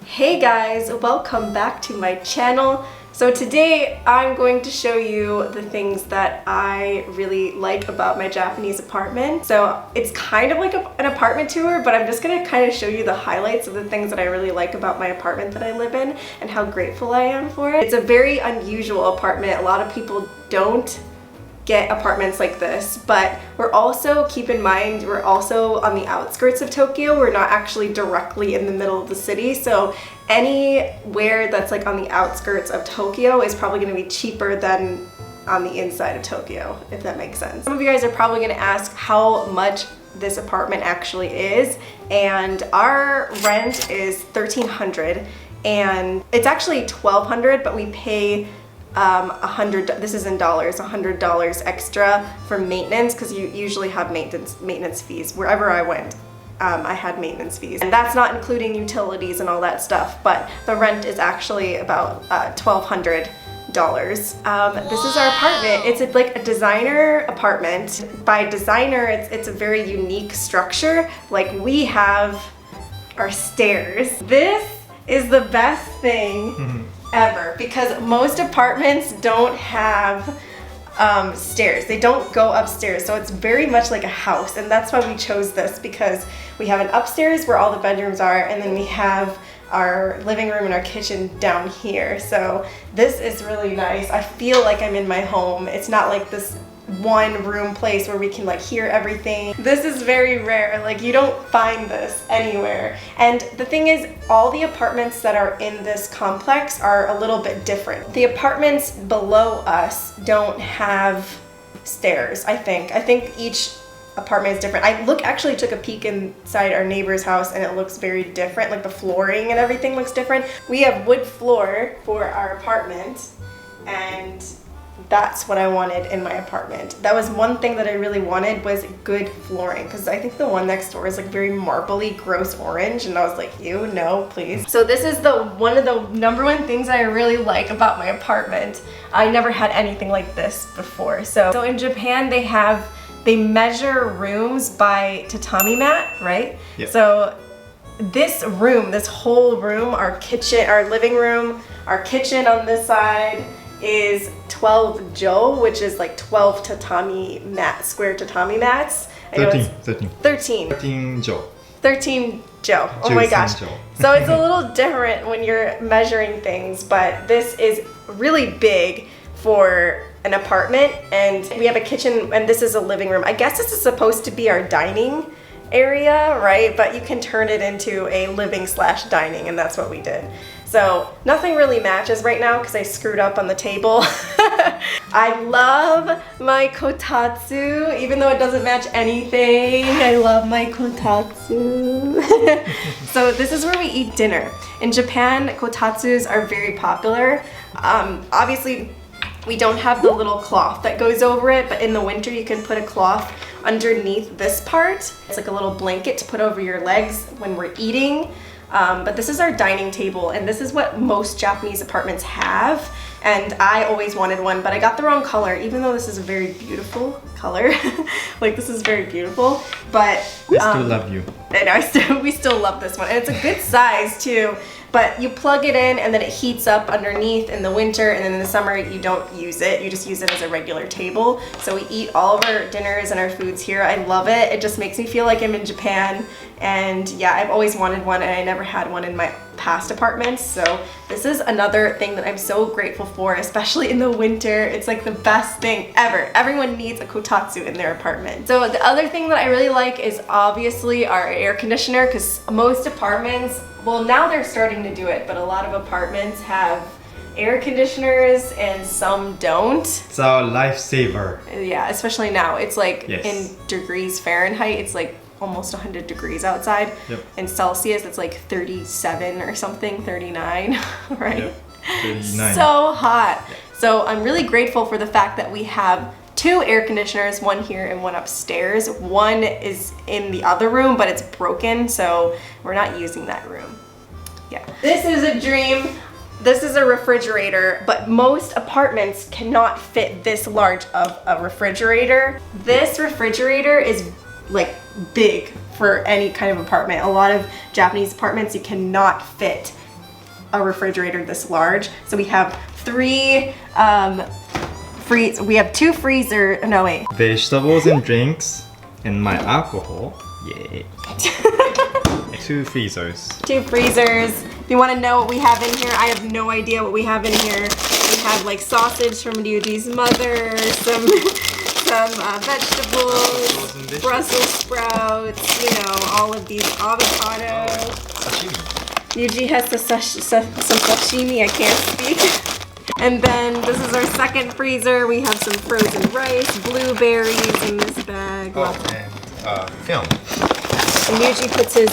Hey guys, welcome back to my channel. So today I'm going to show you the things that I really like about my Japanese apartment. So it's kind of like an apartment tour, but I'm just gonna kind of show you the highlights of the things that I really like about my apartment that I live in and how grateful I am for it. It's a very unusual apartment. A lot of people don't get apartments like this, but we're also, keep in mind, we're also on the outskirts of Tokyo. We're not actually directly in the middle of the city, so anywhere that's like on the outskirts of Tokyo is probably going to be cheaper than on the inside of Tokyo, if that makes sense. Some of you guys are probably going to ask how much this apartment actually is, and our rent is $1,300 and it's actually $1,200, but we pay $100, this is in dollars, $100 extra for maintenance, because you usually have maintenance fees. Wherever I went, I had maintenance fees, and that's not including utilities and all that stuff, but the rent is actually about $1,200. This is our apartment. It's like a designer apartment. By designer, it's a very unique structure. Like, we have our stairs. This is the best thing ever, because most apartments don't have stairs. They don't go upstairs, so it's very much like a house, and that's why we chose this, because we have an upstairs where all the bedrooms are, and then we have our living room and our kitchen down here. So this is really nice. I feel like I'm in my home. It's not like this one room place where we can like hear everything. This is very rare. Like, you don't find this anywhere. And the thing is, all the apartments that are in this complex are a little bit different. The apartments below us don't have stairs, I think. I think each apartment is different. I actually took a peek inside our neighbor's house, and it looks very different. Like, the flooring and everything looks different. We have wood floor for our apartment, and that's what I wanted in my apartment. That was one thing that I really wanted, was good flooring, because I think the one next door is like very marbly, gross orange, and I was like, ew, no, please. So this is one of the #1 things I really like about my apartment. I never had anything like this before. So in Japan, they measure rooms by tatami mat, right? Yep. So this whole room, our kitchen, our living room, our kitchen on this side, is 12 jo, which is like 12 tatami square tatami mats. 13 jo. 13 jo. Oh my gosh. So it's a little different when you're measuring things, but this is really big for an apartment. And we have a kitchen, and this is a living room. I guess this is supposed to be our dining area, right? But you can turn it into a living/dining, and that's what we did. So nothing really matches right now because I screwed up on the table. I love my kotatsu, even though it doesn't match anything. I love my kotatsu. So this is where we eat dinner. In Japan, kotatsus are very popular. Obviously, we don't have the little cloth that goes over it, but in the winter you can put a cloth underneath this part. It's like a little blanket to put over your legs when we're eating. But this is our dining table, and this is what most Japanese apartments have, and I always wanted one, but I got the wrong color, even though this is a very beautiful color. Like, this is very beautiful, but I still love you. I know, we still love this one, and it's a good size too. But you plug it in, and then it heats up underneath in the winter, and then in the summer you don't use it. You just use it as a regular table. So we eat all of our dinners and our foods here. I love it. It just makes me feel like I'm in Japan. And yeah, I've always wanted one, and I never had one in my past apartments. So this is another thing that I'm so grateful for, especially in the winter. It's like the best thing ever. Everyone needs a kotatsu in their apartment. So the other thing that I really like is obviously our air conditioner, because most apartments, well, now they're starting to do it, but a lot of apartments have air conditioners and some don't. It's our lifesaver. Yeah, especially now. It's like, yes, in degrees Fahrenheit, it's like almost 100 degrees outside. Yep. In Celsius, it's like 37 or something, 39, right? Yep. 39. So hot. Yep. So I'm really grateful for the fact that we have 2 air conditioners, one here and one upstairs. One is in the other room, but it's broken, so we're not using that room. Yeah. This is a dream. This is a refrigerator, but most apartments cannot fit this large of a refrigerator. This refrigerator is like big for any kind of apartment. A lot of Japanese apartments, you cannot fit a refrigerator this large. So we have we have two freezer, no wait. Vegetables and drinks and my alcohol. Yay. 2 freezers. 2 freezers. If you want to know what we have in here, I have no idea what we have in here. We have like sausage from Ryuji's mother, some vegetables, Brussels sprouts, you know, all of these avocados. Ryuji has some sashimi, I can't speak. And then this is our second freezer. We have some frozen rice, blueberries in this bag. And film. And Ryuji puts his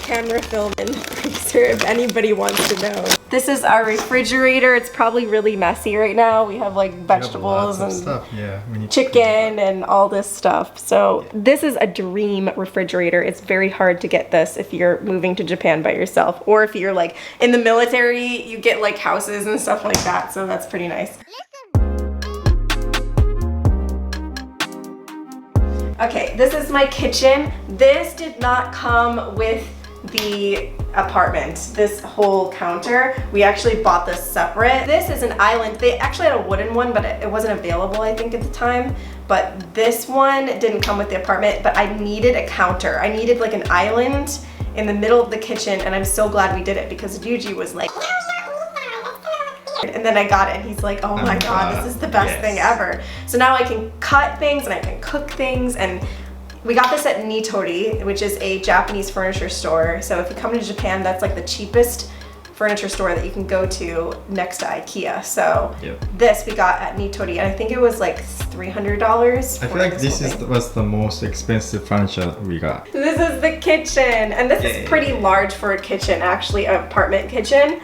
camera film in the freezer if anybody wants to know. This is our refrigerator. It's probably really messy right now. We have like vegetables and stuff. Yeah, we need chicken and all this stuff. So this is a dream refrigerator. It's very hard to get this if you're moving to Japan by yourself, or if you're like in the military, you get like houses and stuff like that. So that's pretty nice. Okay, this is my kitchen. This did not come with the apartment, this whole counter. We actually bought this separate. This is an island. They actually had a wooden one, but it wasn't available, I think, at the time. But this one didn't come with the apartment, but I needed a counter. I needed like an island in the middle of the kitchen, and I'm so glad we did it because Ryuji was like, and then I got it and he's like, oh my god, this is the best thing ever. So now I can cut things and I can cook things, and we got this at Nitori, which is a Japanese furniture store. So if you come to Japan, that's like the cheapest furniture store that you can go to next to IKEA. So this we got at Nitori, and I think it was like $300. I feel like this was the most expensive furniture we got. This is the kitchen, and this is pretty large for a kitchen, actually, an apartment kitchen.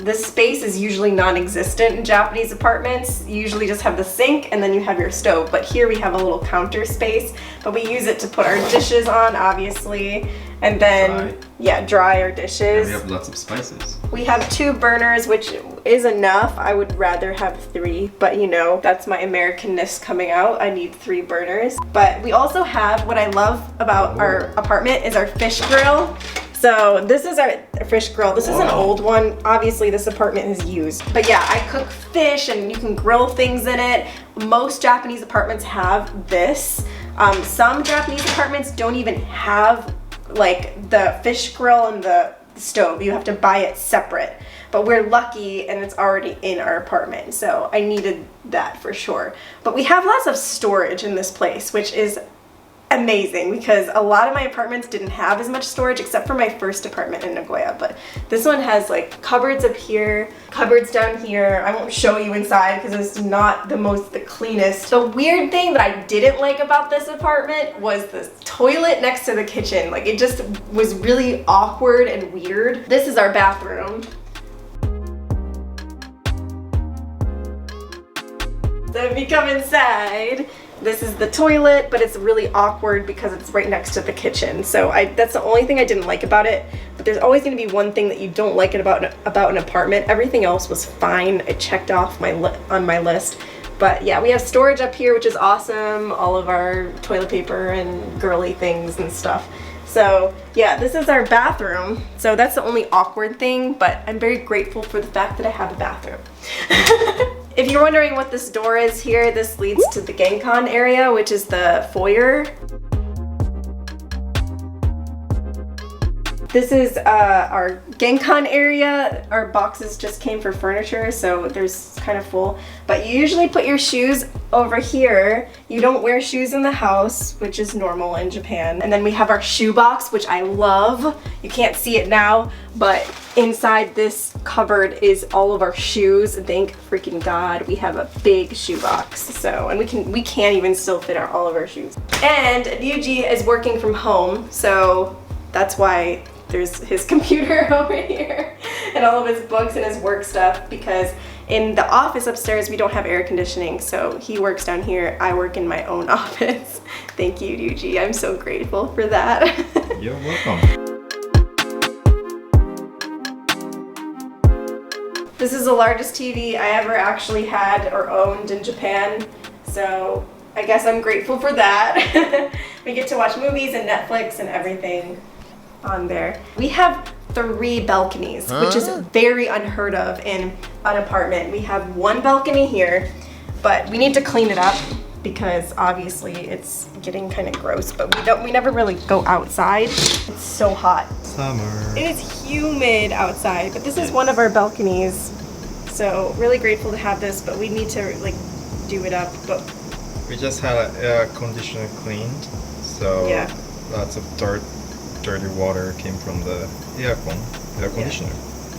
This space is usually non-existent in Japanese apartments. You usually just have the sink and then you have your stove. But here we have a little counter space, but we use it to put our dishes on, obviously. And then, dry our dishes. And we have lots of spices. We have 2 burners, which is enough. I would rather have 3, but you know, that's my Americanness coming out. I need 3 burners. But we also have, what I love about our apartment is our fish grill. So this is our fish grill. This is an old one. Obviously this apartment is used. But yeah, I cook fish and you can grill things in it. Most Japanese apartments have this. Some Japanese apartments don't even have like the fish grill and the stove. You have to buy it separate. But we're lucky and it's already in our apartment. So I needed that for sure. But we have lots of storage in this place, which is amazing because a lot of my apartments didn't have as much storage except for my first apartment in Nagoya, but this one has like cupboards up here, cupboards down here. I won't show you inside because it's not the cleanest. The weird thing that I didn't like about this apartment was the toilet next to the kitchen. Like it just was really awkward and weird. This is our bathroom. So if you come inside, this is the toilet, but it's really awkward because it's right next to the kitchen. So that's the only thing I didn't like about it. But there's always going to be one thing that you don't like about an apartment. Everything else was fine. I checked off on my list. But yeah, we have storage up here, which is awesome. All of our toilet paper and girly things and stuff. So yeah, this is our bathroom. So that's the only awkward thing, but I'm very grateful for the fact that I have a bathroom. If you're wondering what this door is here, this leads to the Genkan area, which is the foyer. This is our Genkan area. Our boxes just came for furniture, so there's kind of full. But you usually put your shoes over here. You don't wear shoes in the house, which is normal in Japan. And then we have our shoe box, which I love. You can't see it now, but inside this cupboard is all of our shoes. Thank freaking God we have a big shoe box. So, and we can't even still fit all of our shoes. And Ryuji is working from home, so that's why there's his computer over here and all of his books and his work stuff, because in the office upstairs we don't have air conditioning, so he works down here. I work in my own office. Thank you, Ryuji. I'm so grateful for that. You're welcome. This is the largest TV I ever actually had or owned in Japan, so I guess I'm grateful for that. We get to watch movies and Netflix and everything on there. We have 3 balconies, which is very unheard of in an apartment. We have 1 balcony here, but we need to clean it up because obviously it's getting kind of gross, but we never really go outside. It's so hot. Summer. It is humid outside, but this is one of our balconies. So really grateful to have this, but we need to like do it up. But We just had an air conditioner cleaned, so yeah. lots of dirty water came from the air conditioner.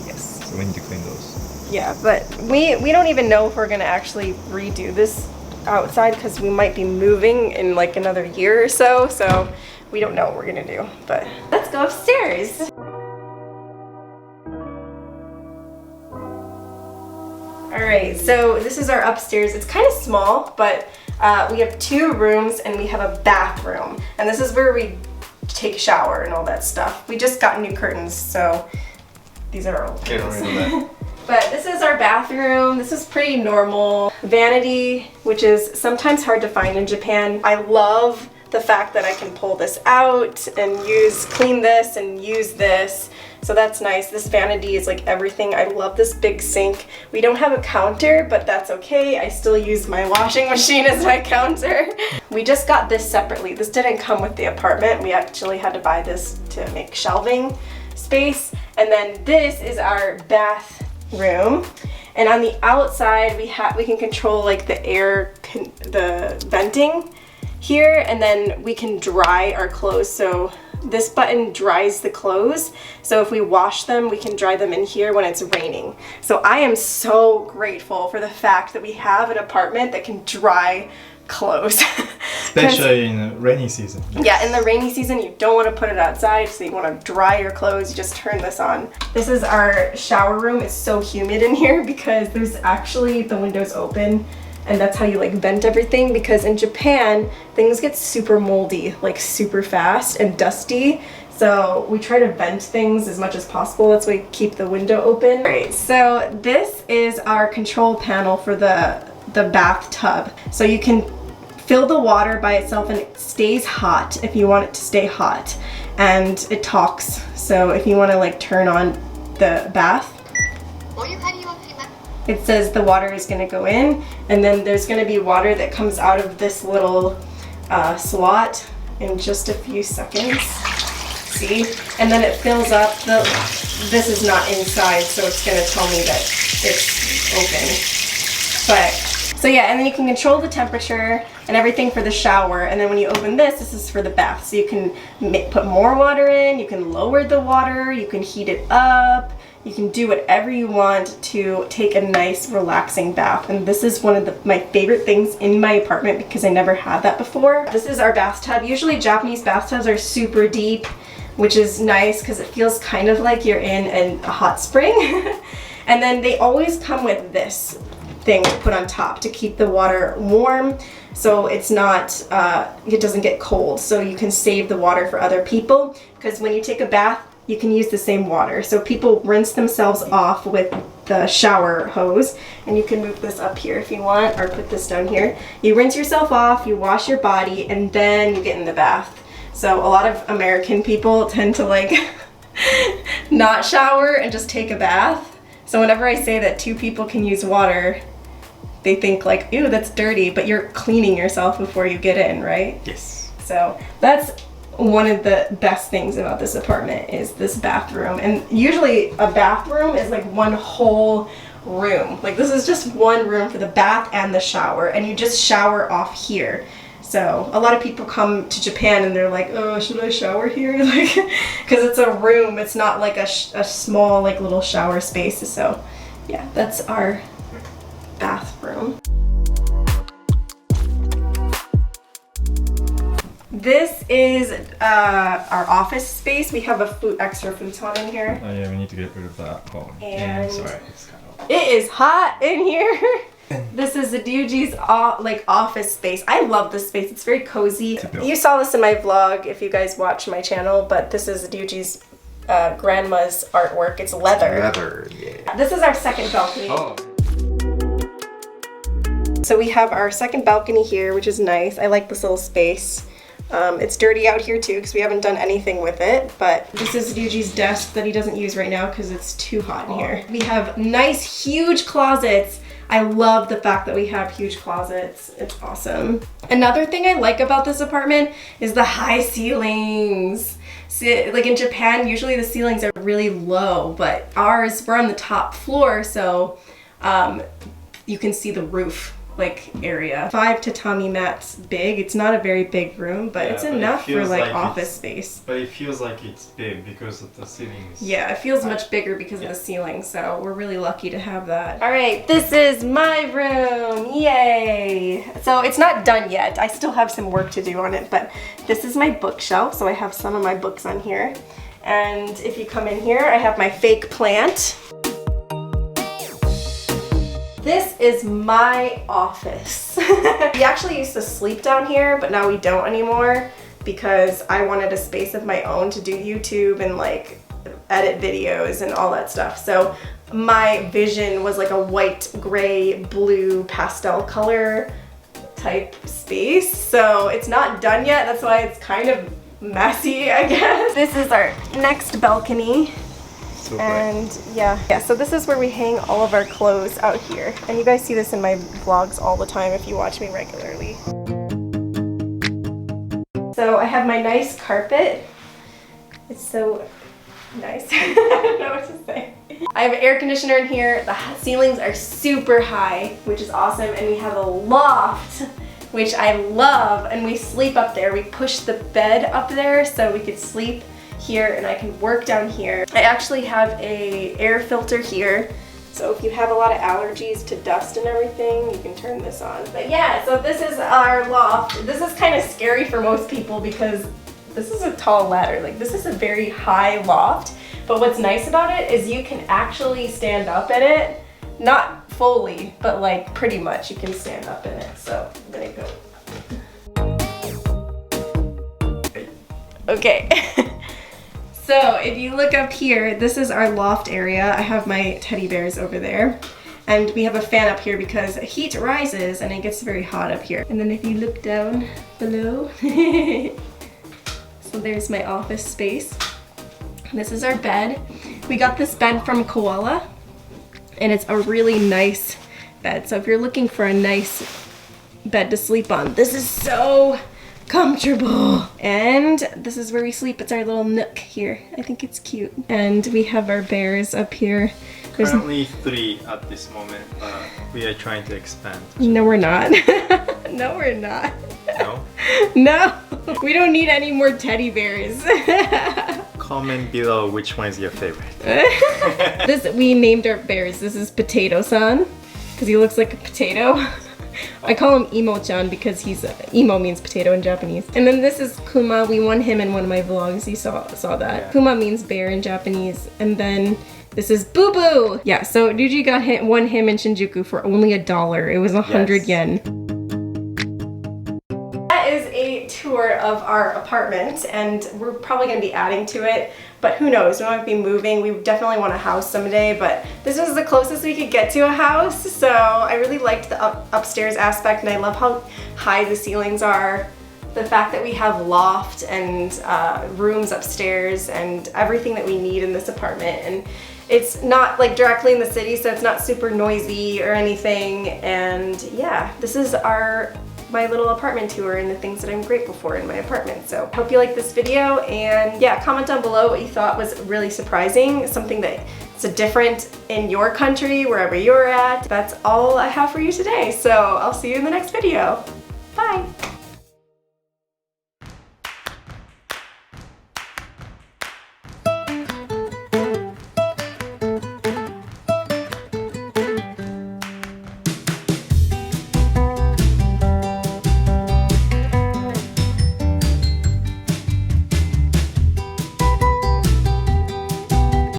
Yes. So we need to clean those. Yeah, but we don't even know if we're gonna actually redo this outside because we might be moving in like another year or so. So we don't know what we're gonna do. But let's go upstairs. Alright, so this is our upstairs. It's kind of small, but we have 2 rooms and we have a bathroom. And this is where we take a shower and all that stuff. We just got new curtains, so these are our old curtains. But this is our bathroom. This is pretty normal. Vanity, which is sometimes hard to find in Japan. I love the fact that I can pull this out and clean this and use this. So that's nice. This vanity is like everything. I love this big sink. We don't have a counter, but that's okay. I still use my washing machine as my counter. We just got this separately. This didn't come with the apartment. We actually had to buy this to make shelving space. And then this is our bathroom. And on the outside, we can control like the the venting here, and then we can dry our clothes. So this button dries the clothes, so if we wash them, we can dry them in here when it's raining. So I am so grateful for the fact that we have an apartment that can dry clothes. Especially in the rainy season. Yeah, in the rainy season, you don't want to put it outside, so you want to dry your clothes, you just turn this on. This is our shower room. It's so humid in here because there's actually the windows open, and that's how you like vent everything, because in Japan things get super moldy like super fast and dusty, so we try to vent things as much as possible. That's why we keep the window open. Alright, so this is our control panel for the bathtub. So you can fill the water by itself and it stays hot if you want it to stay hot, and it talks, so if you want to like turn on the bath, it says the water is going to go in, and then there's going to be water that comes out of this little slot in just a few seconds. See? And then it fills up. This is not inside, so it's going to tell me that it's open. But, so yeah, and then you can control the temperature and everything for the shower, and then when you open this is for the bath. So you can put more water in, you can lower the water, you can heat it up. You can do whatever you want to take a nice, relaxing bath. And this is one of my favorite things in my apartment because I never had that before. This is our bathtub. Usually Japanese bathtubs are super deep, which is nice because it feels kind of like you're in a hot spring. And then they always come with this thing to put on top to keep the water warm, so it's not, it doesn't get cold. So you can save the water for other people, because when you take a bath, you can use the same water. So people rinse themselves off with the shower hose, and you can move this up here if you want, or put this down here. You rinse yourself off, you wash your body, and then you get in the bath. So a lot of American people tend to like not shower and just take a bath. So whenever I say that 2 people can use water, they think like, ew, that's dirty, but you're cleaning yourself before you get in, right? Yes. So that's one of the best things about this apartment, is this bathroom. And usually a bathroom is like one whole room. Like this is just one room for the bath and the shower, and you just shower off here. So a lot of people come to Japan and they're like, oh, should I shower here? Like, because it's a room, it's not like a small like little shower space. So yeah, that's our bathroom. This is our office space. We have a extra futon in here. Oh yeah, we need to get rid of that. Oh, And sorry. It's kind of... It is hot in here. This is the Ryuji's like office space. I love this space. It's very cozy. You saw this in my vlog if you guys watch my channel, but this is Ryuji's grandma's artwork. It's leather. Leather, yeah. This is our second balcony. Oh. So we have our second balcony here, which is nice. I like this little space. It's dirty out here too because we haven't done anything with it, but this is Ryuji's desk that he doesn't use right now because it's too hot in here. We have nice, huge closets. I love the fact that we have huge closets. It's awesome. Another thing I like about this apartment is the high ceilings. See, like in Japan, usually the ceilings are really low, but ours, we're on the top floor, so you can see the roof like area. 5 tatami mats big. It's not a very big room, but it's enough for like office space. But it feels like it's big because of the ceilings. Yeah, it feels much bigger because of the ceiling, so we're really lucky to have that. All right, this is my room. Yay! So it's not done yet. I still have some work to do on it, but this is my bookshelf, so I have some of my books on here. And if you come in here, I have my fake plant. This is my office. We actually used to sleep down here, but now we don't anymore because I wanted a space of my own to do YouTube and like edit videos and all that stuff. So my vision was like a white, gray, blue, pastel color type space. So it's not done yet. That's why it's kind of messy, I guess. This is our next balcony. And so this is where we hang all of our clothes out here. And you guys see this in my vlogs all the time if you watch me regularly. So I have my nice carpet. It's so nice. I don't know what to say. I have an air conditioner in here. The ceilings are super high, which is awesome. And we have a loft, which I love. And we sleep up there. We push the bed up there so we could sleep here and I can work down here. I actually have a air filter here, so if you have a lot of allergies to dust and everything, you can turn this on. But yeah, so this is our loft. This is kind of scary for most people because this is a tall ladder. Like this is a very high loft, but what's nice about it is you can actually stand up in it. Not fully, but like pretty much you can stand up in it. So I'm gonna go. Okay. So if you look up here, this is our loft area. I have my teddy bears over there. And we have a fan up here because heat rises and it gets very hot up here. And then if you look down below, so there's my office space. This is our bed. We got this bed from Koala and it's a really nice bed. So if you're looking for a nice bed to sleep on, this is so comfortable. And this is where we sleep. It's our little nook here. I think it's cute. And we have our bears up here. There's currently 3 at this moment, but we are trying to expand. No, we're not. No, we're not. No? No. We don't need any more teddy bears. Comment below which one is your favorite. We named our bears. This is Potato-san because he looks like a potato. I call him Emo-chan because emo means potato in Japanese. And then this is Kuma. We won him in one of my vlogs. You saw that. Yeah. Kuma means bear in Japanese. And then this is Boo Boo. Yeah, so Ryuji won him in Shinjuku for only $1. It was 100 yen. That is a tour of our apartment, and we're probably going to be adding to it. But who knows, we might be moving. We definitely want a house someday, but this was the closest we could get to a house. So I really liked the upstairs aspect, and I love how high the ceilings are. The fact that we have loft and rooms upstairs and everything that we need in this apartment. And it's not like directly in the city, so it's not super noisy or anything. And yeah, this is my little apartment tour and the things that I'm grateful for in my apartment. So hope you liked this video, and yeah, comment down below what you thought was really surprising, something that's different in your country, wherever you're at. That's all I have for you today. So I'll see you in the next video. Bye.